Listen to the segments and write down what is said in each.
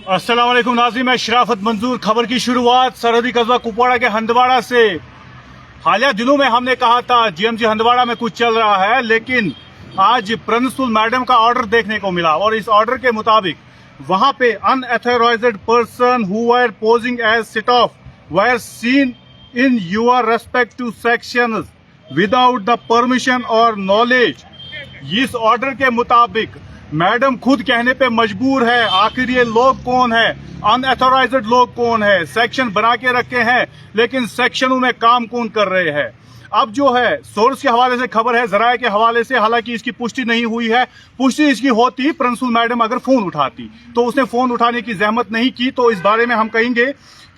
अस्सलाम वालेकुम नाज़रीन, मैं शराफत मंजूर। खबर की शुरुआत सरहदी कस्बा कुपवाड़ा के हंदवाड़ा से। हालिया दिनों में हमने कहा था जीएमसी हंदवाड़ा में कुछ चल रहा है, लेकिन आज प्रिंसिपल मैडम का ऑर्डर देखने को मिला और इस ऑर्डर के मुताबिक वहां पे unauthorised person who were posing as sit of were seen in your respective sections without the permission और नॉलेज। इस ऑर्डर के मुताबिक मैडम खुद कहने पे मजबूर है, आखिर ये लोग कौन है, अनऑथराइज्ड लोग कौन है, सेक्शन बना के रखे हैं लेकिन सेक्शनों में काम कौन कर रहे हैं। अब जो है सोर्स के हवाले से खबर है, जराये के हवाले से, हालांकि इसकी पुष्टि नहीं हुई है। पुष्टि इसकी होती प्रिंसिपल मैडम अगर फोन उठाती, तो उसने फोन उठाने की जहमत नहीं की। तो इस बारे में हम कहेंगे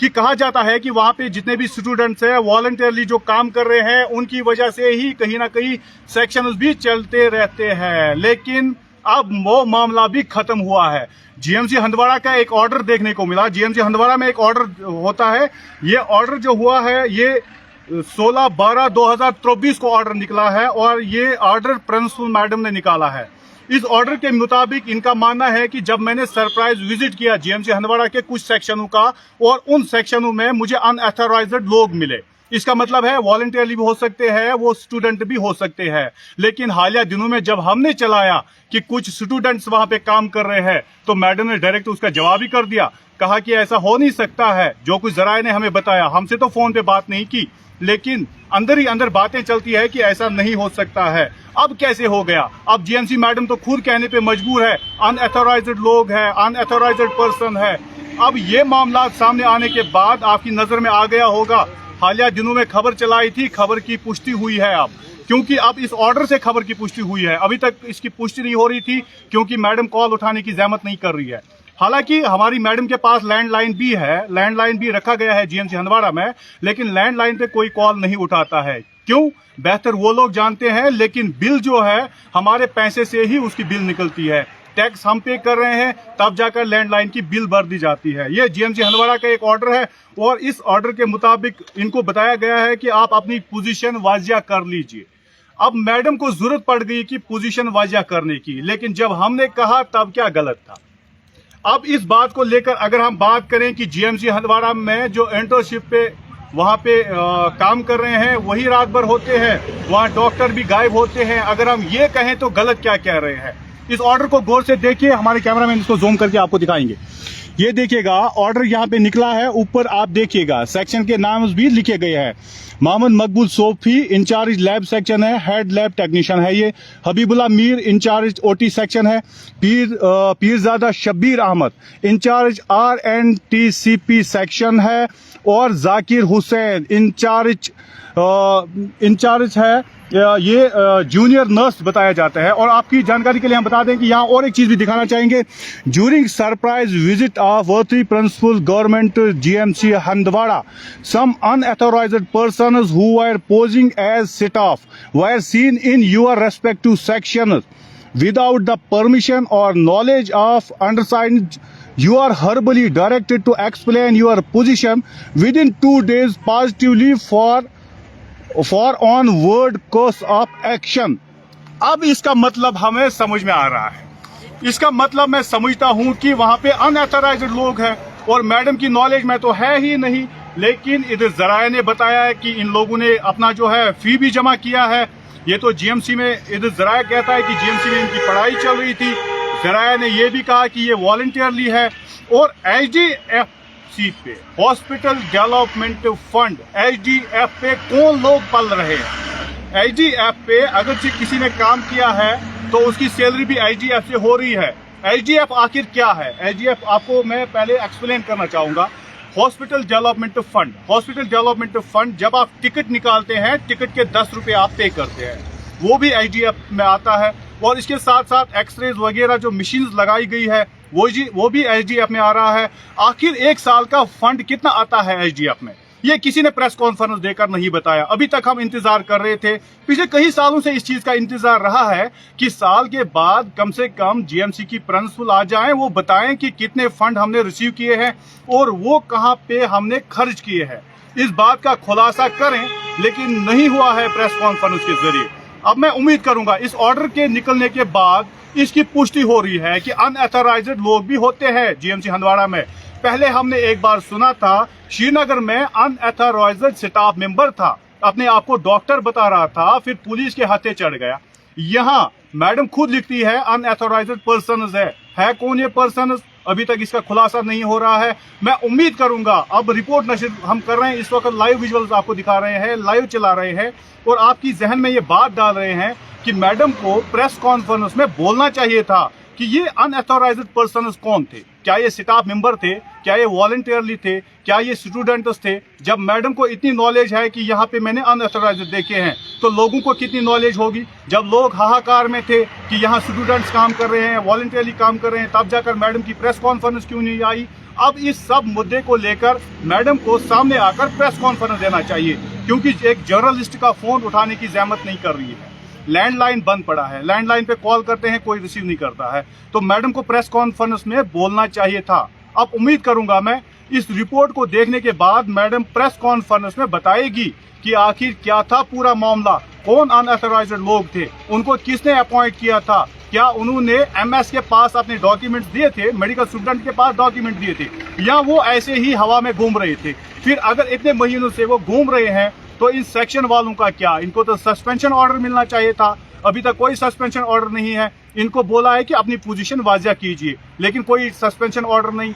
कि कहा जाता है कि वहां पे जितने भी स्टूडेंट्स हैं वॉलंटियरली जो काम कर रहे हैं, उनकी वजह से ही कहीं ना कहीं सेक्शन भी चलते रहते हैं। लेकिन अब वो मामला भी खत्म हुआ है। जीएमसी हंदवाड़ा का एक ऑर्डर देखने को मिला। जीएमसी हंदवाड़ा में एक ऑर्डर होता है, ये ऑर्डर जो हुआ है ये 16/12/2024 को ऑर्डर निकला है और ये ऑर्डर प्रिंसिपल मैडम ने निकाला है। इस ऑर्डर के मुताबिक इनका मानना है कि जब मैंने सरप्राइज विजिट किया जीएमसी हंदवाड़ा के कुछ सेक्शनों का, और उन सेक्शनों में मुझे अनऑथराइज्ड लोग मिले। इसका मतलब है वॉलंटियरली भी हो सकते हैं, वो स्टूडेंट भी हो सकते हैं। लेकिन हालिया दिनों में जब हमने चलाया कि कुछ स्टूडेंट्स वहां पे काम कर रहे हैं, तो मैडम ने डायरेक्ट उसका जवाब ही कर दिया। कहा कि ऐसा हो नहीं सकता है, जो कुछ जराये ने हमें बताया, हमसे तो फोन पे बात नहीं की, लेकिन अंदर ही अंदर बातें चलती है कि ऐसा नहीं हो सकता है। अब कैसे हो गया? अब जीएमसी मैडम तो खुद कहने पे मजबूर है, अनऑथराइज्ड लोग है, अनऑथराइज्ड पर्सन है। अब ये मामला सामने आने के बाद आपकी नजर में आ गया होगा, हालिया दिनों में खबर चलाई थी, खबर की पुष्टि हुई है अब, क्योंकि अब इस ऑर्डर से खबर की पुष्टि हुई है। अभी तक इसकी पुष्टि नहीं हो रही थी क्योंकि मैडम कॉल उठाने की जहमत नहीं कर रही है। हालांकि हमारी मैडम के पास लैंडलाइन भी है, लैंडलाइन भी रखा गया है जीएमसी हंदवाड़ा में, लेकिन लैंडलाइन पे कोई कॉल नहीं उठाता है। क्यों? बेहतर वो लोग जानते हैं, लेकिन बिल जो है हमारे पैसे से ही उसकी बिल निकलती है। टैक्स हम पे कर रहे हैं, तब जाकर लैंडलाइन की बिल भर दी जाती है। ये जीएमसी हंदवाड़ा का एक ऑर्डर है और इस ऑर्डर के मुताबिक इनको बताया गया है कि आप अपनी पोजीशन वाजिया कर लीजिए। अब मैडम को जरूरत पड़ गई कि पोजीशन वाजिया करने की, लेकिन जब हमने कहा तब क्या गलत था। अब इस बात को लेकर अगर हम बात करें कि जीएमसी हंदवाड़ा में जो इंटर्नशिप पे वहां पे काम कर रहे हैं वही रात भर होते हैं, वहां डॉक्टर भी गायब होते हैं, अगर हम ये कहें तो गलत क्या कह रहे हैं। इस ऑर्डर को गौर से देखिए, हमारे कैमरामैन इसको जूम करके आपको दिखाएंगे। ये देखिएगा ऑर्डर यहाँ पे निकला है, ऊपर आप देखिएगा सेक्शन के नाम भी लिखे गए हैं। Mohammad Maqbool Sofi incharge lab section है, हेड लैब टेक्नीशियन है ये। Habibullah Mir incharge OT section है। Peerzada Shabir Ahmad incharge RNTCP section है और जाकिर हुसैन इंचार्ज है ये जूनियर नर्स बताया जाता है। और आपकी जानकारी के लिए हम बता दें कि यहाँ और एक चीज भी दिखाना चाहेंगे। During surprise visit of worthy principal government GMC Handwara, some unauthorised persons who were posing as sit of were seen in your respective sections without the permission और knowledge of undersigned. You are verbally directed to explain your position within 2 days positively for onward course of action। अब इसका मतलब हमें समझ में आ रहा है। इसका मतलब मैं समझता हूं कि वहां पे अनऑथराइज्ड लोग हैं और मैडम की नॉलेज में तो है ही नहीं, लेकिन इधर जराये ने बताया है कि इन लोगों ने अपना जो है फी भी जमा किया है। ये तो जीएमसी में, इधर जराया कहता है कि जीएमसी में इनकी पढ़ाई चल रही थी। जराया ने यह भी कहा कि ये वॉलंटियरली है। और HDFC पे, हॉस्पिटल डेवलपमेंट फंड, HDF पे कौन लोग पल रहे हैं? HDF पे अगर किसी ने काम किया है तो उसकी सैलरी भी HDF से हो रही है। HDF आखिर क्या है? HDF आपको मैं पहले एक्सप्लेन करना चाहूंगा। Hospital development fund, hospital development fund, जब आप टिकट निकालते हैं, टिकट के 10 रुपए आप पे करते हैं, वो भी HDF में आता है। और इसके साथ साथ एक्सरेज वगैरह जो मशीन लगाई गई है वो भी HDF में आ रहा है। आखिर एक साल का फंड कितना आता है HDF में, ये किसी ने प्रेस कॉन्फ्रेंस देकर नहीं बताया। अभी तक हम इंतजार कर रहे थे, पिछले कई सालों से इस चीज का इंतजार रहा है कि साल के बाद कम से कम जीएमसी की प्रिंसिपल आ जाएं, वो बताएं कि कितने फंड हमने रिसीव किए हैं और वो कहां पे हमने खर्च किए हैं। इस बात का खुलासा करें, लेकिन नहीं हुआ है प्रेस कॉन्फ्रेंस के जरिए। अब मैं उम्मीद करूंगा इस ऑर्डर के निकलने के बाद इसकी पुष्टि हो रही है कि अनऑथराइज्ड लोग भी होते हैं जीएमसी हंदवाड़ा में। पहले हमने एक बार सुना था श्रीनगर में अनऑथराइज्ड स्टाफ मेंबर था, अपने आप को डॉक्टर बता रहा था, फिर पुलिस के हाथे चढ़ गया। यहाँ मैडम खुद लिखती है अनऑथराइज्ड पर्सन है कौन ये पर्सन? अभी तक इसका खुलासा नहीं हो रहा है। मैं उम्मीद करूंगा अब रिपोर्ट नशर हम कर रहे हैं, इस वक्त लाइव विजुअल्स आपको दिखा रहे हैं, लाइव चला रहे हैं और आपकी जहन में ये बात डाल रहे हैं कि मैडम को प्रेस कॉन्फ्रेंस में बोलना चाहिए था कि ये अनऑथराइज्ड पर्सन कौन थे। क्या ये स्टाफ मेंबर थे? क्या ये वॉलंटियरली थे? क्या ये स्टूडेंट्स थे? जब मैडम को इतनी नॉलेज है कि यहाँ पे मैंने अनऑथराइज्ड देखे हैं, तो लोगों को कितनी नॉलेज होगी? जब लोग हाहाकार में थे कि यहाँ स्टूडेंट्स काम कर रहे हैं, वॉलंटियरली काम कर रहे हैं, तब जाकर मैडम की प्रेस कॉन्फ्रेंस क्यों नहीं आई? अब इस सब मुद्दे को लेकर मैडम को सामने आकर प्रेस कॉन्फ्रेंस देना चाहिए, क्योंकि एक जर्नलिस्ट का फोन उठाने की जहमत नहीं कर रही है। लैंडलाइन बंद पड़ा है, लैंडलाइन पे कॉल करते हैं, कोई रिसीव नहीं करता है। तो मैडम को प्रेस कॉन्फ्रेंस में बोलना चाहिए था। अब उम्मीद करूंगा मैं इस रिपोर्ट को देखने के बाद मैडम प्रेस कॉन्फ्रेंस में बताएगी कि आखिर क्या था पूरा मामला, कौन अनऑथराइज्ड लोग थे, उनको किसने अपॉइंट किया था, क्या उन्होंने एमएस के पास अपने डॉक्यूमेंट्स दिए थे, मेडिकल स्टूडेंट के पास डॉक्यूमेंट दिए थे, या वो ऐसे ही हवा में घूम रहे थे। फिर अगर इतने महीनों से वो घूम रहे हैं तो इन सेक्शन वालों का क्या? इनको तो सस्पेंशन ऑर्डर मिलना चाहिए था, अभी तक कोई सस्पेंशन ऑर्डर नहीं है। इनको बोला है कि अपनी पोजीशन वाजिया कीजिए, लेकिन कोई सस्पेंशन ऑर्डर नहीं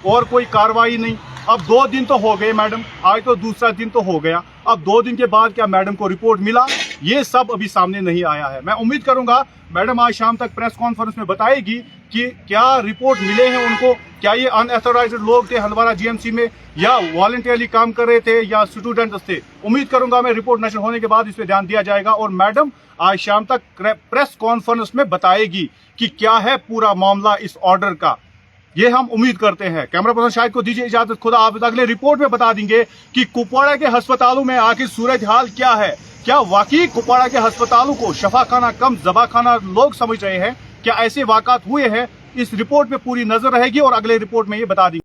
और कोई कार्रवाई नहीं। अब 2 दिन तो हो गए मैडम, आज तो दूसरा दिन तो हो गया, अब 2 दिन के बाद क्या मैडम को रिपोर्ट मिला? ये सब अभी सामने नहीं आया है। मैं उम्मीद करूंगा मैडम आज शाम तक प्रेस कॉन्फ्रेंस में बताएगी कि क्या रिपोर्ट मिले हैं उनको, क्या ये अनऑथराइज्ड लोग थे हंदवाड़ा जीएमसी में, या वॉलंटियरली काम कर रहे थे, या स्टूडेंट्स थे। उम्मीद करूंगा मैं रिपोर्ट नशर होने के बाद इस पे ध्यान दिया जाएगा और मैडम आज शाम तक प्रेस कॉन्फ्रेंस में बताएगी कि क्या है पूरा मामला इस ऑर्डर का। ये हम उम्मीद करते हैं। कैमरा पर्सन शाहिद को दीजिए इजाजत, खुदा हाफिज। अगले रिपोर्ट में बता देंगे कि कुपवाड़ा के अस्पतालों में आखिर सूरत हाल क्या है। क्या वाकई कुपवाड़ा के अस्पतालों को शफाखाना कम जबाखाना लोग समझ रहे हैं? क्या ऐसे वाकयात हुए हैं? इस रिपोर्ट में पूरी नजर रहेगी और अगले रिपोर्ट में ये बता देंगे।